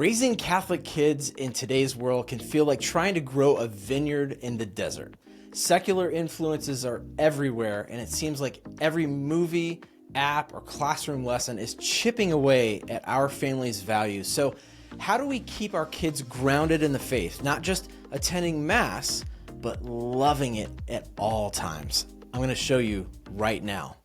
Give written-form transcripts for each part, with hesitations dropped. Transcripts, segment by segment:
Raising Catholic kids in today's world can feel like trying to grow a vineyard in the desert. Secular influences are everywhere, and it seems like every movie, app, or classroom lesson is chipping away at our family's values. So how do we keep our kids grounded in the faith, not just attending Mass, but loving it at all times? I'm going to show you right now.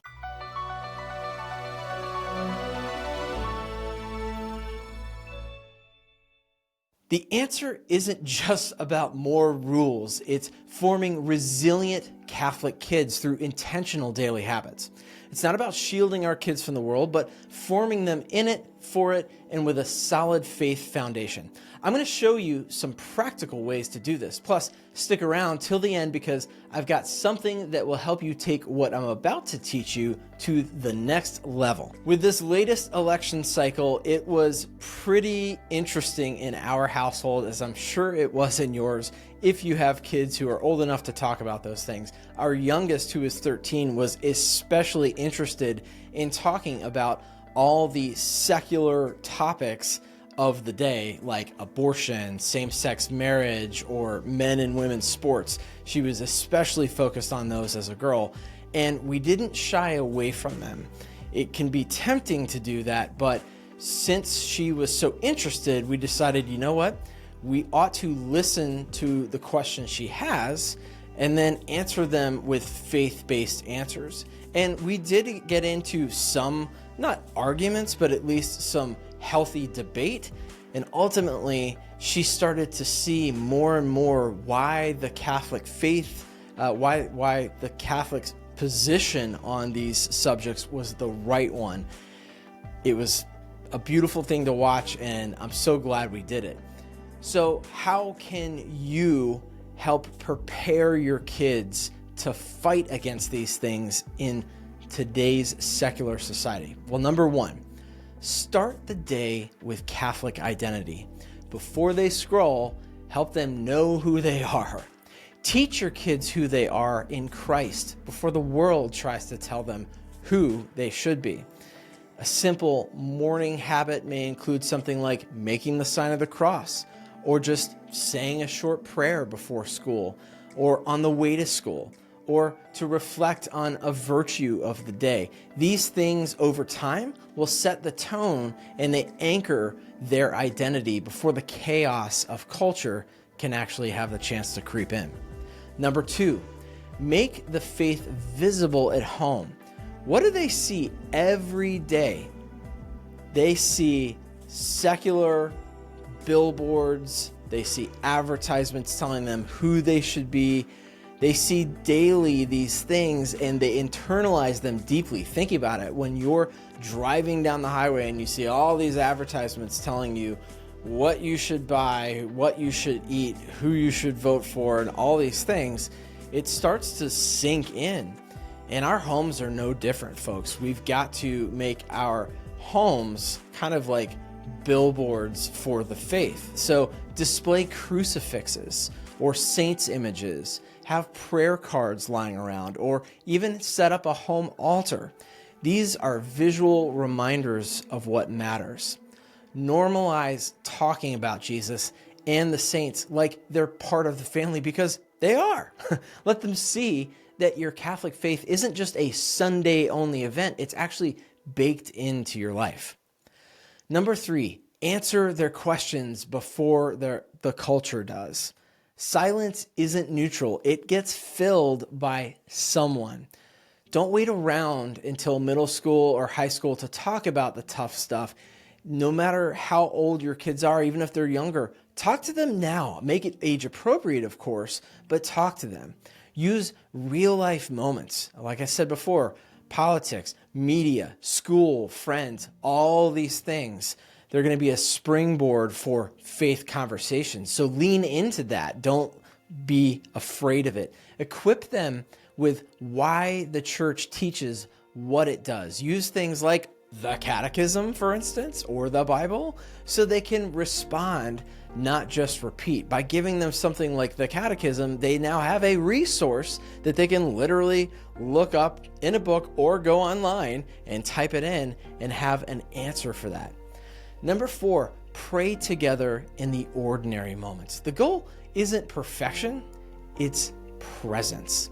The answer isn't just about more rules. It's forming resilient Catholic kids through intentional daily habits. It's not about shielding our kids from the world, but forming them in it, for it, and with a solid faith foundation. I'm going to show you some practical ways to do this. Plus, stick around till the end because I've got something that will help you take what I'm about to teach you to the next level. With this latest election cycle, it was pretty interesting in our household, as I'm sure it was in yours, if you have kids who are old enough to talk about those things. Our youngest, who is 13, was especially interested in talking about all the secular topics of the day, like abortion, same-sex marriage, or men and women's sports. She was especially focused on those as a girl, and we didn't shy away from them. It can be tempting to do that, but since she was so interested, we decided, you know what? We ought to listen to the questions she has and then answer them with faith-based answers. And we did get into some, not arguments, but at least some healthy debate. And ultimately, she started to see more and more why the Catholic faith, why the Catholic position on these subjects was the right one. It was a beautiful thing to watch, and I'm so glad we did it. So how can you help prepare your kids to fight against these things in today's secular society? Well, number one, start the day with Catholic identity. Before they scroll, help them know who they are. Teach your kids who they are in Christ before the world tries to tell them who they should be. A simple morning habit may include something like making the sign of the cross, or just saying a short prayer before school, or on the way to school, or to reflect on a virtue of the day. These things over time will set the tone, and they anchor their identity before the chaos of culture can actually have the chance to creep in. Number two, make the faith visible at home. What do they see every day? They see secular billboards, they see advertisements telling them who they should be. They see daily these things and they internalize them deeply. Think about it. When you're driving down the highway and you see all these advertisements telling you what you should buy, what you should eat, who you should vote for, and all these things, it starts to sink in. And our homes are no different, folks. We've got to make our homes kind of like billboards for the faith. So display crucifixes or saints images, have prayer cards lying around, or even set up a home altar. These are visual reminders of what matters. Normalize talking about Jesus and the saints like they're part of the family, because they are. Let them see that your Catholic faith isn't just a Sunday-only event. It's actually baked into your life. Number three, answer their questions before the culture does. Silence isn't neutral. It gets filled by someone. Don't wait around until middle school or high school to talk about the tough stuff. No matter how old your kids are, even if they're younger, talk to them now. Make it age appropriate, of course, but talk to them. Use real life moments. Like I said before, politics, media, school, friends, all these things. They're going to be a springboard for faith conversations. So lean into that. Don't be afraid of it. Equip them with why the church teaches what it does. Use things like the catechism, for instance, or the Bible, so they can respond, not just repeat. By giving them something like the catechism, they now have a resource that they can literally look up in a book or go online and type it in and have an answer for that. Number 4, pray together in the ordinary moments. The goal isn't perfection, it's presence.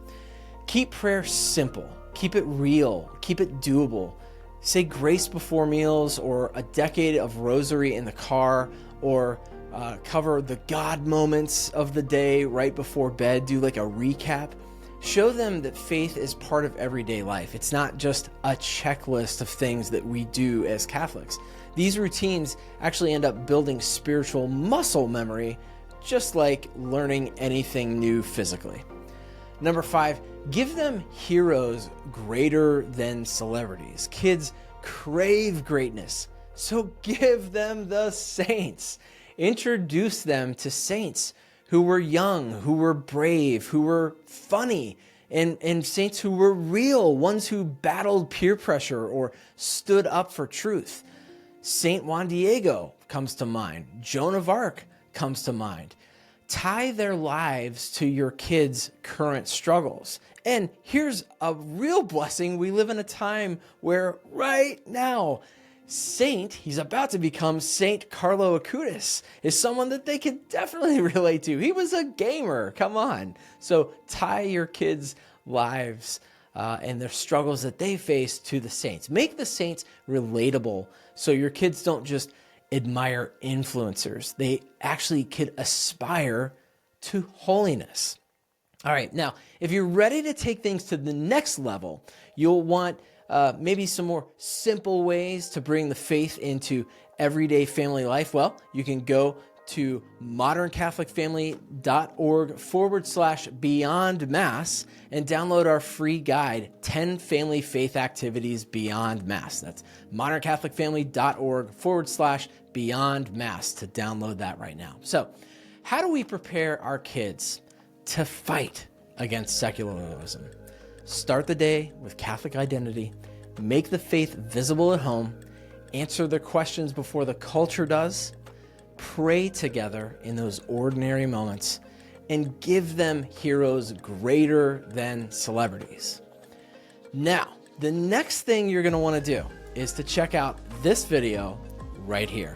Keep prayer simple, keep it real, keep it doable. Say grace before meals, or a decade of rosary in the car, or cover the God moments of the day right before bed. Do like a recap. Show them that faith is part of everyday life. It's not just a checklist of things that we do as Catholics. These routines actually end up building spiritual muscle memory, just like learning anything new physically. Number 5, give them heroes greater than celebrities. Kids crave greatness, so give them the saints. Introduce them to saints who were young, who were brave, who were funny, and saints who were real, ones who battled peer pressure or stood up for truth. Saint Juan Diego comes to mind. Joan of Arc comes to mind. Tie their lives to your kids' current struggles. And here's a real blessing. We live in a time where right now, he's about to become Saint Carlo Acutis, is someone that they can definitely relate to. He was a gamer, come on. So tie your kids' lives and their struggles that they face to the saints. Make the saints relatable so your kids don't just admire influencers. They actually could aspire to holiness. All right, now, if you're ready to take things to the next level, you'll want maybe some more simple ways to bring the faith into everyday family life. Well, you can go to moderncatholicfamily.org/beyond mass and download our free guide, 10 family faith activities beyond mass. That's moderncatholicfamily.org/beyond mass to download that right now. So, how do we prepare our kids to fight against secularism? Start the day with Catholic identity, make the faith visible at home, answer their questions before the culture does, pray together in those ordinary moments, and give them heroes greater than celebrities. Now, the next thing you're going to want to do is to check out this video right here.